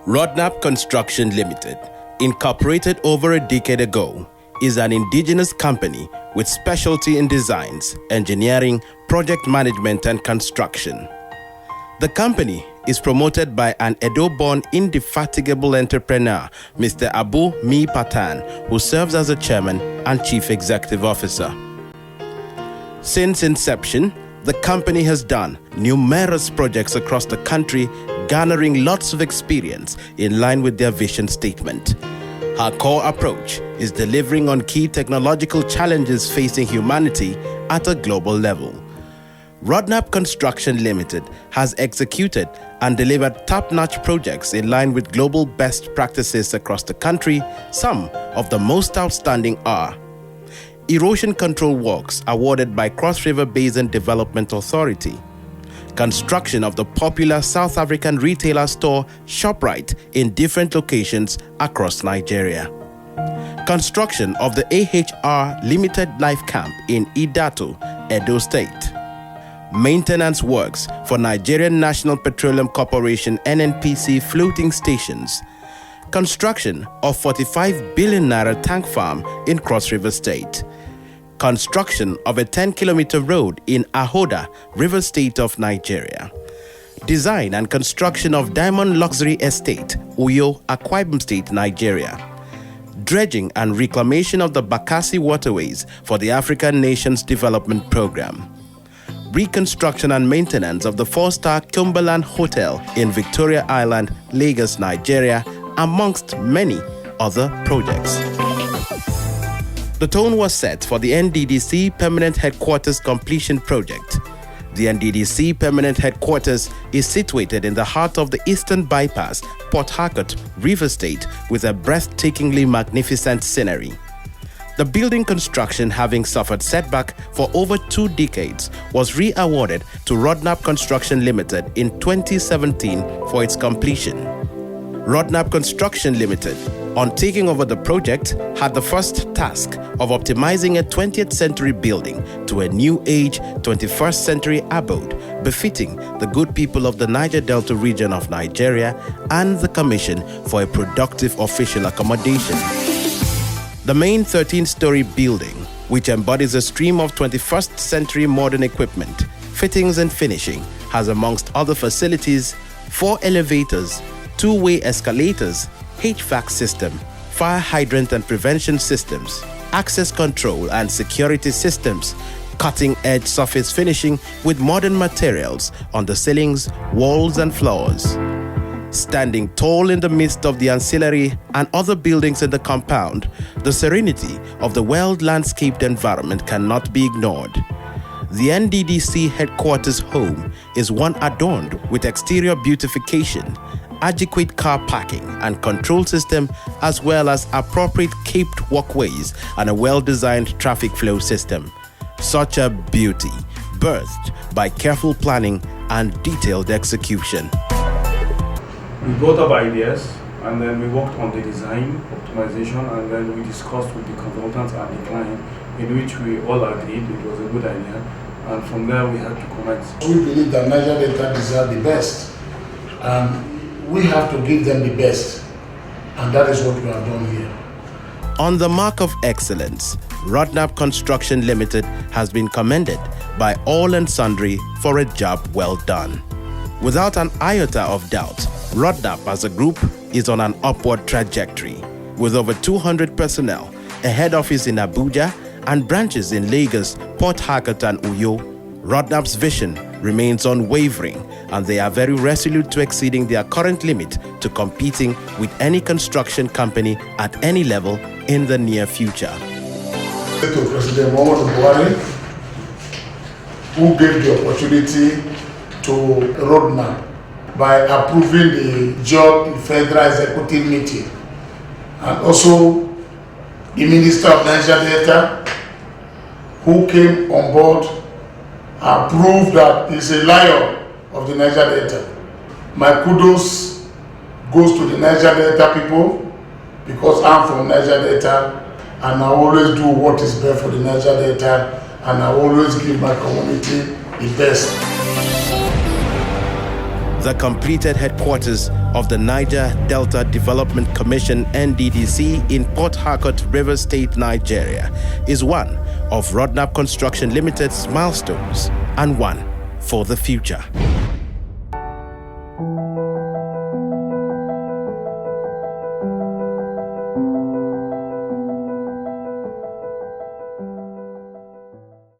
Rodnap Construction Limited, incorporated over a decade ago, is an indigenous company with specialty in designs, engineering, project management, and construction. The company is promoted by an Edo-born indefatigable entrepreneur, Mr. Abu Mi Patan, who serves as a chairman and chief executive officer. Since inception, the company has done numerous projects across the country, garnering lots of experience in line with their vision statement. Our core approach is delivering on key technological challenges facing humanity at a global level. Rodnap Construction Limited has executed and delivered top-notch projects in line with global best practices across the country. Some of the most outstanding are erosion control works awarded by Cross River Basin Development Authority, construction of the popular South African retailer store ShopRite in different locations across Nigeria, construction of the AHR Limited Life Camp in Idato, Edo State, maintenance works for Nigerian National Petroleum Corporation NNPC floating stations, construction of 45 billion naira tank farm in Cross River State, construction of a 10-kilometer road in Ahoda, River State of Nigeria, design and construction of Diamond Luxury Estate, Uyo, Akwa Ibom State, Nigeria, dredging and reclamation of the Bakassi waterways for the African Nations Development Program, reconstruction and maintenance of the 4-star Cumberland Hotel in Victoria Island, Lagos, Nigeria, amongst many other projects. The tone was set for the NDDC Permanent Headquarters completion project. The NDDC Permanent Headquarters is situated in the heart of the Eastern Bypass, Port Harcourt, River State, with a breathtakingly magnificent scenery. The building construction, having suffered setback for over 2 decades, was re-awarded to Rodnap Construction Limited in 2017 for its completion. Rodnap Construction Limited, on taking over the project, had the first task of optimizing a 20th century building to a new age 21st century abode befitting the good people of the Niger Delta region of Nigeria and the Commission for a productive official accommodation. The main 13-story building, which embodies a stream of 21st century modern equipment, fittings and finishing, has amongst other facilities 4 elevators, 2-way escalators, HVAC system, fire hydrant and prevention systems, access control and security systems, cutting-edge surface finishing with modern materials on the ceilings, walls and floors. Standing tall in the midst of the ancillary and other buildings in the compound, the serenity of the well-landscaped environment cannot be ignored. The NDDC headquarters home is one adorned with exterior beautification, adequate car parking and control system, as well as appropriate caped walkways and a well-designed traffic flow system. Such a beauty, birthed by careful planning and detailed execution. We brought up ideas and then we worked on the design, optimization, and then we discussed with the consultants and the client, in which we all agreed it was a good idea, and from there we had to commence. We believe that Niger Delta deserve the best, and we have to give them the best, and that is what we have done here. On the mark of excellence, Rodnap Construction Limited has been commended by all and sundry for a job well done. Without an iota of doubt, Rodnap as a group is on an upward trajectory. With over 200 personnel, a head office in Abuja, and branches in Lagos, Port Harcourt and Uyo, Rodnap's vision remains unwavering, and they are very resolute to exceeding their current limit to competing with any construction company at any level in the near future. To President Muhammadu Buhari, who gave the opportunity to Rodnap by approving the job federal executive meeting, and also the Minister of Niger Delta, who came on board, approved that he's a lion of the Niger Delta. My kudos goes to the Niger Delta people, because I'm from Niger Delta and I always do what is best for the Niger Delta, and I always give my community the best. The completed headquarters of the Niger Delta Development Commission (NDDC) in Port Harcourt, Rivers State, Nigeria, is one of Rodnap Construction Limited's milestones and one for the future.